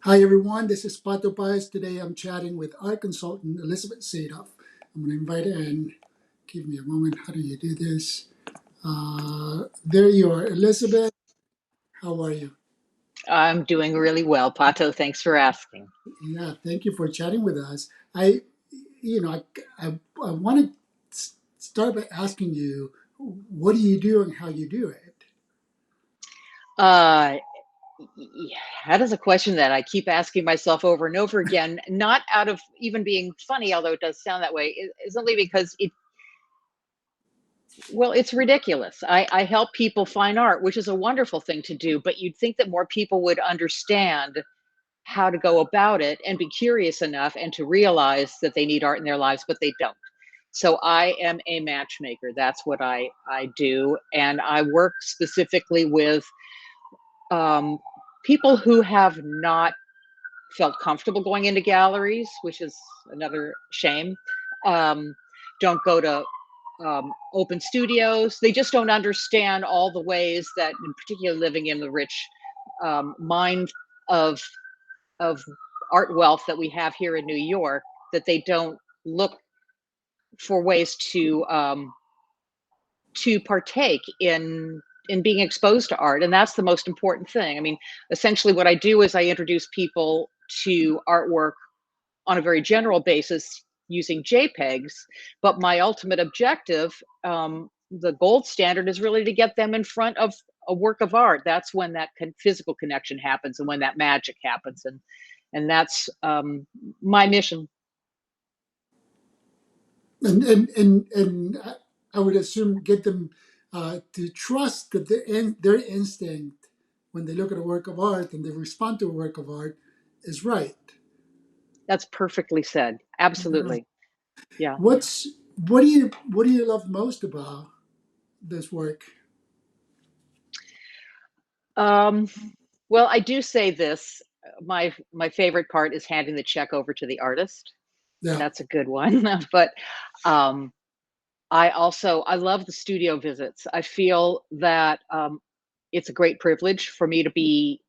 Hi everyone, this is Pato Paez. Today I'm chatting with art consultant Elizabeth Sadoff. I'm going to invite her in. Give me a moment. How do you do this? There you are, Elizabeth. How are you? I'm doing really well, Pato. Thanks for asking. Yeah, thank you for chatting with us. I, you know, I want to start by asking you, what do you do and how you do it? Uh, that is a question that I keep asking myself over and over again, not out of even being funny, although it does sound that way. It's only because it's ridiculous. I help people find art, which is a wonderful thing to do, but you'd think that more people would understand how to go about it and be curious enough and to realize that they need art in their lives, but they don't. So I am a matchmaker. That's what I do. And I work specifically with um, people who have not felt comfortable going into galleries, which is another shame. Um, don't go to open studios. They just don't understand all the ways that, in particular, living in the rich mind of of art wealth that we have here in New York, that they don't look for ways to partake in being exposed to art, and that's the most important thing. I mean, essentially what I do is I introduce people to artwork on a very general basis using JPEGs, but my ultimate objective, the gold standard, is really to get them in front of a work of art. That's when that physical connection happens and when that magic happens, and that's my mission. And I would assume get them to trust that their instinct when they look at a work of art and they respond to a work of art is right. That's perfectly said. Absolutely. Yeah. What do you love most about this work? Um, well, I do say this. My favorite part is handing the check over to the artist. Yeah. That's a good one. But um, I love the studio visits. I feel that it's a great privilege for me to be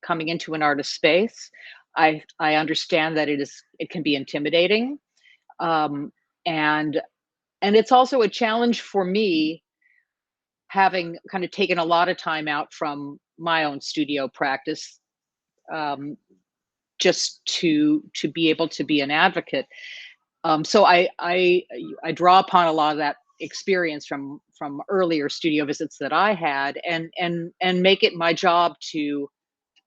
coming into an artist space. I understand that it can be intimidating, um, and and it's also a challenge for me, having kind of taken a lot of time out from my own studio practice, um, just to be able to be an advocate. So I draw upon a lot of that experience from earlier studio visits that I had, and make it my job to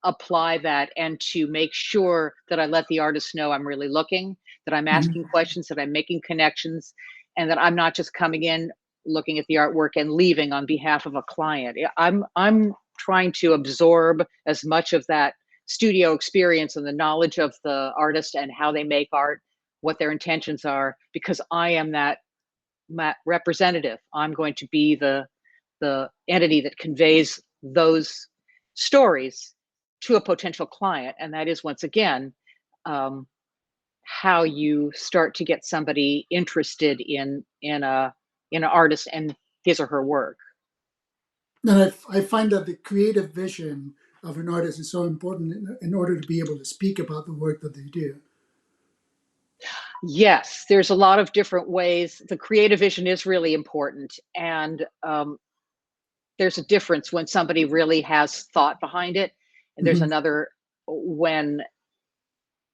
apply that and to make sure that I let the artist know I'm really looking, that I'm asking Mhm. questions, that I'm making connections, and that I'm not just coming in, looking at the artwork and leaving on behalf of a client. I'm trying to absorb as much of that studio experience and the knowledge of the artist and how they make art, what their intentions are, because I am that representative. I'm going to be the entity that conveys those stories to a potential client, and that is, once again, um, how you start to get somebody interested in an artist and his or her work. And I find that the creative vision of an artist is so important in order to be able to speak about the work that they do. Yes, there's a lot of different ways. The creative vision is really important, and there's a difference when somebody really has thought behind it, and there's Mhm. another when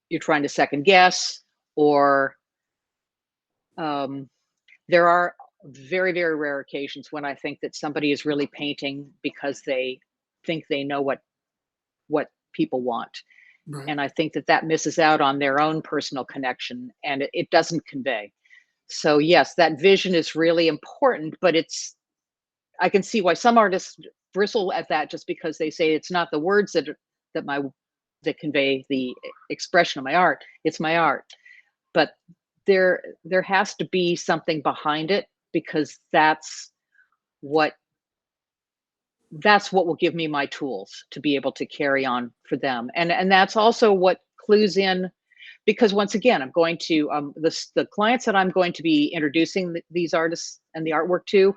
you're trying to second guess, or um, there are very, very rare occasions when I think that somebody is really painting because they think they know what people want, Right. and I think that that misses out on their own personal connection, and it doesn't convey. So yes, that vision is really important, but it's I can see why some artists bristle at that, just because they say it's not the words that my that convey the expression of my art, it's my art. But there has to be something behind it, because what that's what will give me my tools to be able to carry on for them. And that's also what clues in, because once again, I'm going to the clients that I'm going to be introducing these artists and the artwork to,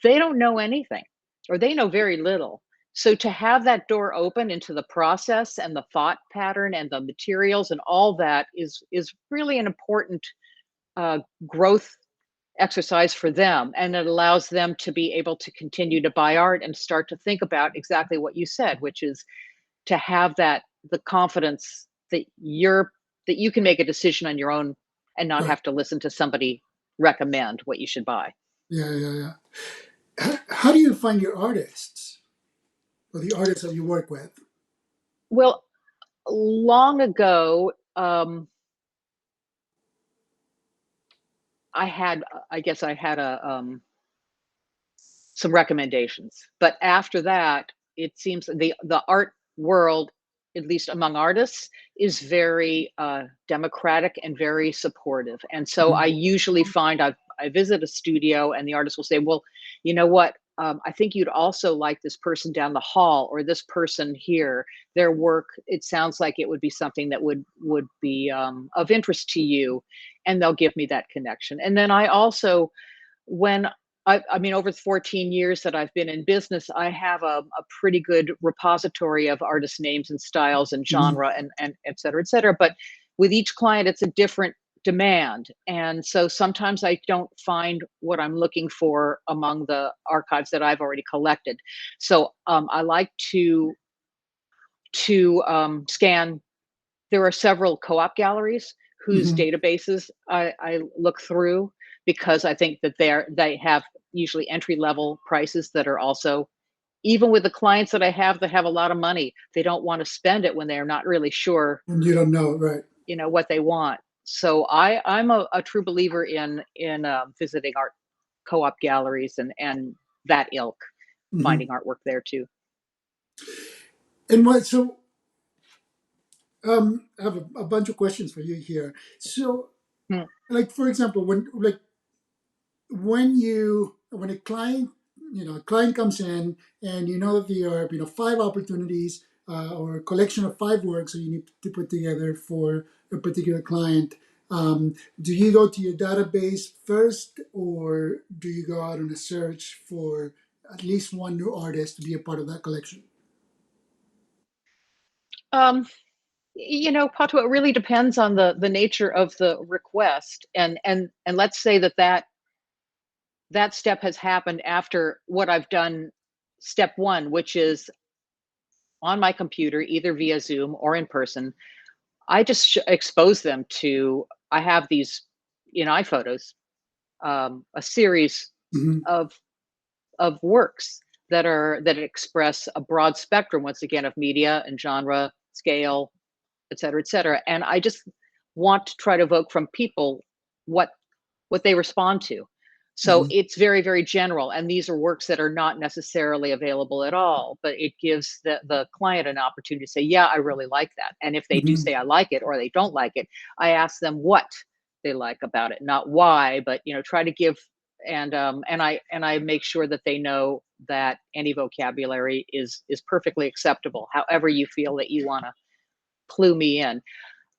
they don't know anything, or they know very little. So to have that door open into the process and the thought pattern and the materials and all that is really an important uh, growth exercise for them, and it allows them to be able to continue to buy art and start to think about exactly what you said, which is to have that the confidence that you can make a decision on your own and not Right. have to listen to somebody recommend what you should buy. Yeah, yeah, yeah. How do you find your artists or the artists that you work with? Well, long ago, I guess I had some recommendations. But after that, it seems the art world, at least among artists, is very democratic and very supportive. And so I Mhm. usually find I visit a studio and the artist will say, "Well, you know what? I think you'd also like this person down the hall or this person here. Their work. It sounds like it would be something that would be of interest to you," and they'll give me that connection. And then I also when I mean, over the 14 years that I've been in business, I have a pretty good repository of artist names and styles and Mhm. genre and et cetera, et cetera. But with each client, it's a different demand. And so sometimes I don't find what I'm looking for among the archives that I've already collected. So I like to scan. There are several co-op galleries whose Mhm. databases I look through because I think that they have usually entry level prices that are also even with the clients that have a lot of money, they don't want to spend it when they're not really sure, And you don't know, right? what they want. So I'm a true believer in visiting art co-op galleries and that ilk, Hmm. finding artwork there too. And what? So, I have a bunch of questions for you here. So, Hmm. like for example, when a client a client comes in and you know that there are five opportunities or a collection of five works that you need to put together for a particular client. Do you go to your database first, or do you go out on a search for at least one new artist to be a part of that collection? Um, Pato, it really depends on the nature of the request, and let's say that step has happened after what I've done, step one, which is on my computer, either via Zoom or in person. I just expose them to. I have these in iPhotos, a series Hmm. of works that express a broad spectrum, once again, of media and genre, scale, et cetera, et cetera. And I just want to try to evoke from people what they respond to. So Hmm. it's very, very general. And these are works that are not necessarily available at all, but it gives the client an opportunity to say, yeah, I really like that. And if they do Hmm. say I like it or they don't like it, I ask them what they like about it, not why, but try to give and I make sure that they know that any vocabulary is perfectly acceptable, however you feel that you want to clue me in.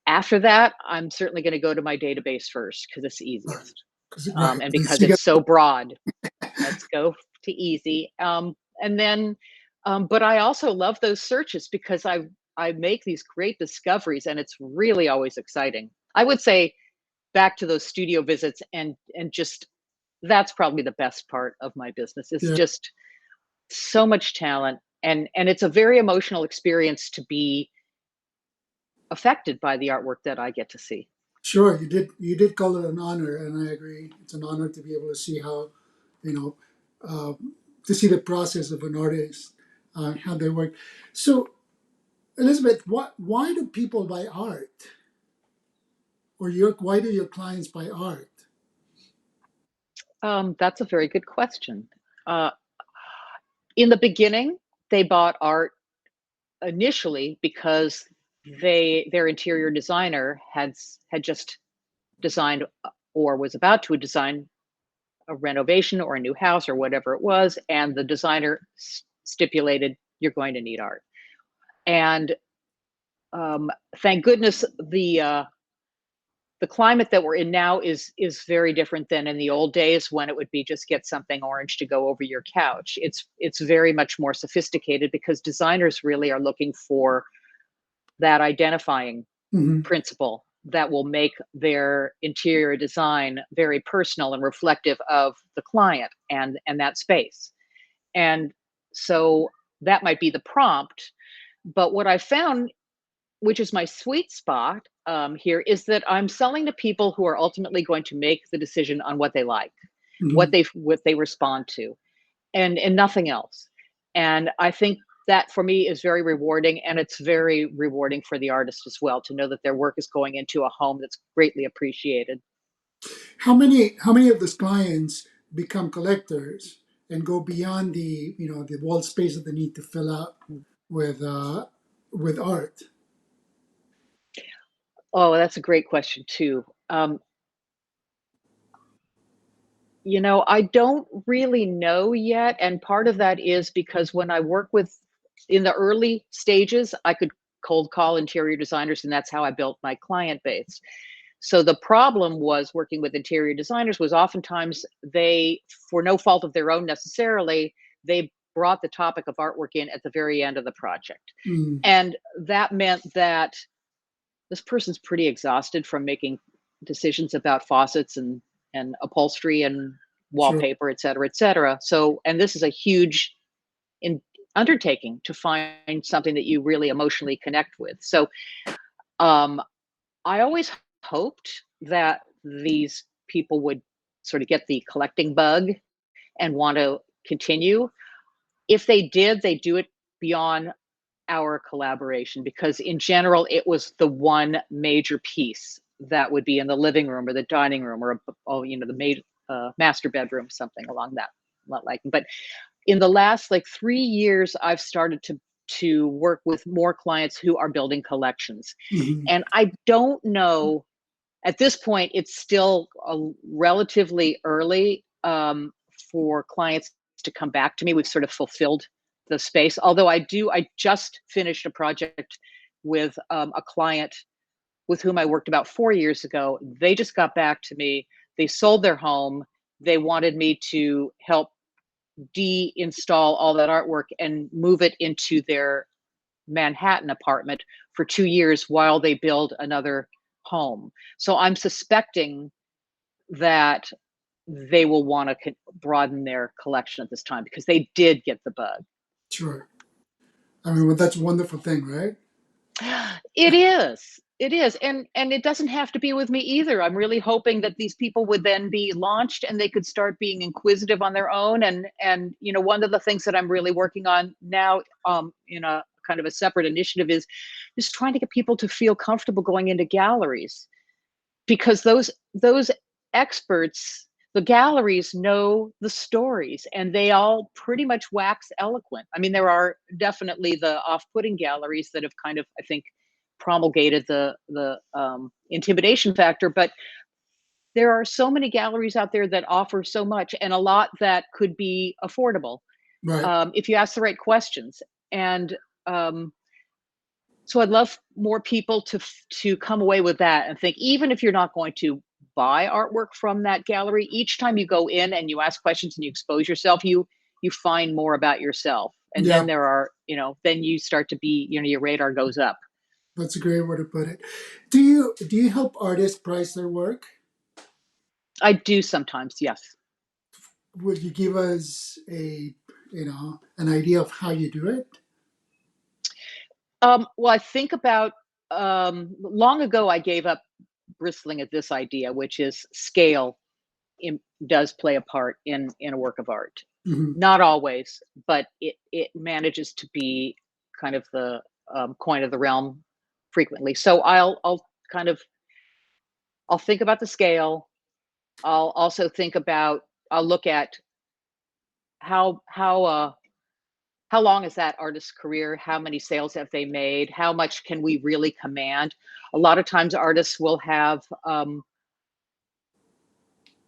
After that, I'm certainly going to go to my database first because it's Right. easiest. Right. And 'Cause because you it's got. so broad, let's go to easy. And then, but I also love those searches because I make these great discoveries, and it's really always exciting. I would say back to those studio visits and just that's probably the best part of my business. It's Yeah. just so much talent, and it's a very emotional experience to be affected by the artwork that I get to see. Sure, you did call it an honor, and I agree. It's an honor to be able to see how, you know, uh, to see the process of an artist, how they work. So, Elizabeth, why do people buy art, or why do your clients buy art? That's a very good question. Uh, in the beginning, they bought art initially because their interior designer had just designed or was about to design a renovation or a new house or whatever it was, and the designer stipulated you're going to need art. And thank goodness the climate that we're in now is very different than in the old days when it would be just get something orange to go over your couch. It's very much more sophisticated because designers really are looking for that identifying Hmm. principle that will make their interior design very personal and reflective of the client and that space. And so that might be the prompt. But what I found, which is my sweet spot here, is that I'm selling to people who are ultimately going to make the decision on what they like, Hmm. what they respond to, and nothing else. And I think that for me is very rewarding, and it's very rewarding for the artist as well to know that their work is going into a home that's greatly appreciated. How many of those clients become collectors and go beyond the wall space that they need to fill out with art? Oh, that's a great question too. I don't really know yet, and part of that is because when I work with in the early stages, I could cold call interior designers, and that's how I built my client base. So the problem was working with interior designers was oftentimes they, for no fault of their own necessarily, they brought the topic of artwork in at the very end of the project. Mm, And that meant that this person's pretty exhausted from making decisions about faucets and upholstery and sure. wallpaper, et cetera, et cetera. So, and this is a huge in, undertaking to find something that you really emotionally connect with. So, um, I always hoped that these people would sort of get the collecting bug and want to continue. If they did, they do it beyond our collaboration because in general it was the one major piece that would be in the living room or the dining room or the master bedroom, something along that like. But in the last like 3 years, I've started to work with more clients who are building collections, Hmm. and I don't know, at this point it's still relatively early for clients to come back to me. We've sort of fulfilled the space. Although I just finished a project with a client with whom I worked about 4 years ago. They just got back to me. They sold their home. They wanted me to help de-install all that artwork and move it into their Manhattan apartment for 2 years while they build another home. So I'm suspecting that they will want to broaden their collection at this time because they did get the bug. Sure. I mean, well, that's a wonderful thing, right? It is. It is. And it doesn't have to be with me either. I'm really hoping that these people would then be launched and they could start being inquisitive on their own. And one of the things that I'm really working on now in a kind of a separate initiative is just trying to get people to feel comfortable going into galleries because those experts, the galleries know the stories and they all pretty much wax eloquent. I mean, there are definitely the off-putting galleries that have kind of, I think, promulgated the intimidation factor, but there are so many galleries out there that offer so much and a lot that could be affordable Right. if you ask the right questions. And um, so I'd love more people to come away with that and think, even if you're not going to buy artwork from that gallery, each time you go in and you ask questions and you expose yourself, you find more about yourself. And then Yeah, then you start to be, your radar goes up. that's a great way to put it. Do you help artists price their work? I do sometimes, yes. Would you give us an idea of how you do it? Well, I think about long ago I gave up bristling at this idea, which is scale in, does play a part in a work of art. Hmm. Not always, but it manages to be kind of the coin of the realm frequently. So I'll kind of I'll think about the scale. I'll also think about I'll look at how long is that artist's career? How many sales have they made? How much can we really command? A lot of times artists will have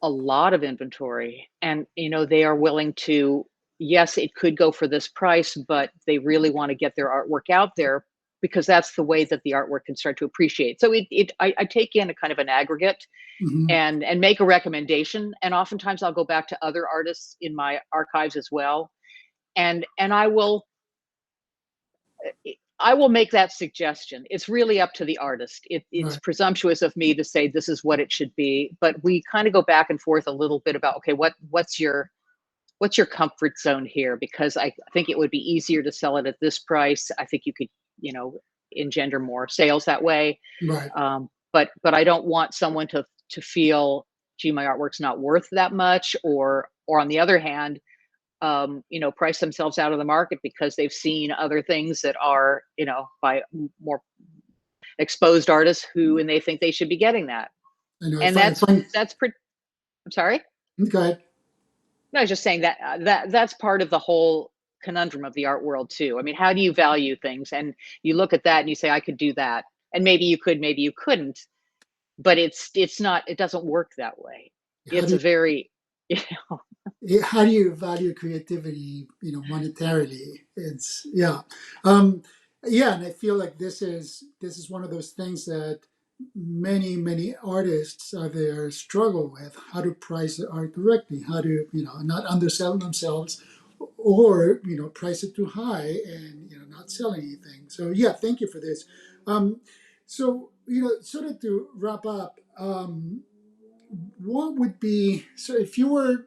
a lot of inventory and they are willing to, yes, it could go for this price, but they really want to get their artwork out there. because that's the way that the artwork can start to appreciate. So I take in a kind of an aggregate Hmm. and make a recommendation. And oftentimes I'll go back to other artists in my archives as well, and I will make that suggestion. It's really up to the artist. It's Right. presumptuous of me to say this is what it should be, but we kind of go back and forth a little bit about, okay, what's your comfort zone here? Because I think it would be easier to sell it at this price. I think you could, you know, engender more sales that way. Right. But I don't want someone to feel, gee, my artwork's not worth that much, or on the other hand, you know, price themselves out of the market because they've seen other things that are, you know, by more exposed artists who, and they think they should be getting that. I know. And that's pretty. I'm sorry. Go ahead. No, I was just saying that that's part of the whole conundrum of the art world too. I mean, how do you value things? And you look at that and you say, I could do that, and maybe you could, maybe you couldn't. But it's not. It doesn't work that way. How It's do a very, you know, how do you value creativity, monetarily? It's yeah. um yeah, and I feel like this is one of those things that many artists out there struggle with: how to price the art correctly, how to not undersell themselves, or price it too high and not sell anything. So yeah, thank you for this. So sort of to wrap up, what would be, so if you were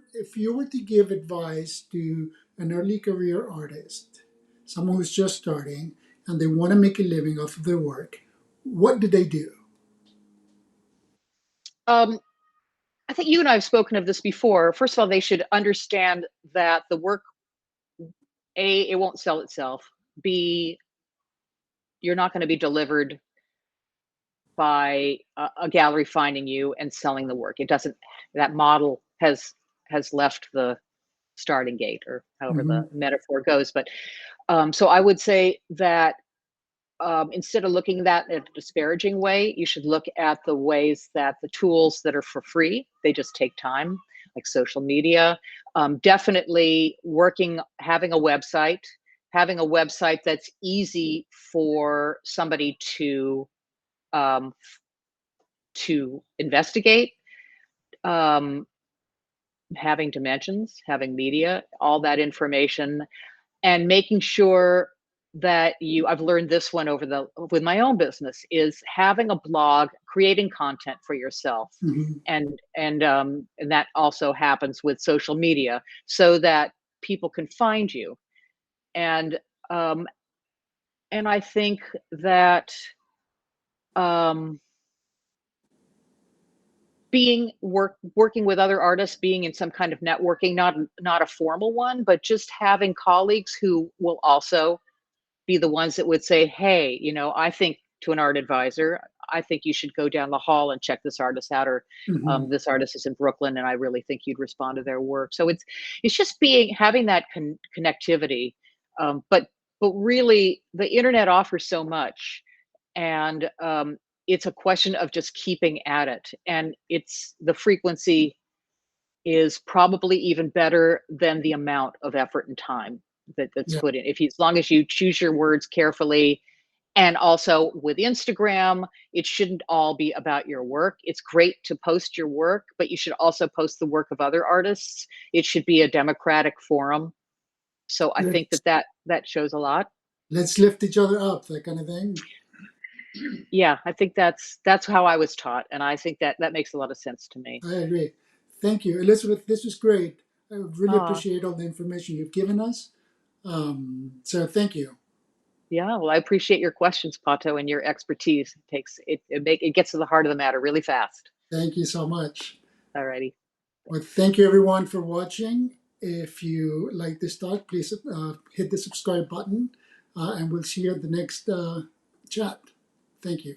to give advice to an early career artist, someone who's just starting and they want to make a living off of their work, what do they do? um, I think you and I have spoken of this before. First of all, they should understand that the work, A, it won't sell itself. B, you're not going to be delivered by a gallery finding you and selling the work. It doesn't. That model has left the starting gate, or however Hmm. the metaphor goes. But so I would say that instead of looking at that in a disparaging way, you should look at the ways that the tools that are for free, they just take time, like social media. Definitely having a website that's easy for somebody um, to investigate, um, having dimensions, having media, all that information, and making sure that I've learned this one over the with my own business, is having a blog, creating content for yourself. Hmm. And that also happens with social media, so that people can find you. And um and I think that um working with other artists, being in some kind of networking, not a formal one, but just having colleagues who will also be the ones that would say, hey, you know, I think, to an art advisor, I think you should go down the hall and check this artist out, or Hmm. this artist is in Brooklyn and I really think you'd respond to their work. So it's just having that connectivity. But really, the internet offers so much, and it's a question of just keeping at it. And it's the frequency is probably even better than the amount of effort and time that's Yeah. put in. As long as you choose your words carefully. And also with Instagram, it shouldn't all be about your work. It's great to post your work, but you should also post the work of other artists. It should be a democratic forum. So I think let's that shows a lot. let's lift each other up, that kind of thing. Yeah, I think that's how I was taught, and I think that makes a lot of sense to me. I agree. Thank you, Elizabeth. This was great. I really Ah, appreciate all the information you've given us. So thank you. yeah. Well, I appreciate your questions, Pato, and your expertise. It gets to the heart of the matter really fast. Thank you so much. Alrighty. Well, thank you everyone for watching. If you like this talk, please hit the subscribe button, and we'll see you at the next chat. Thank you.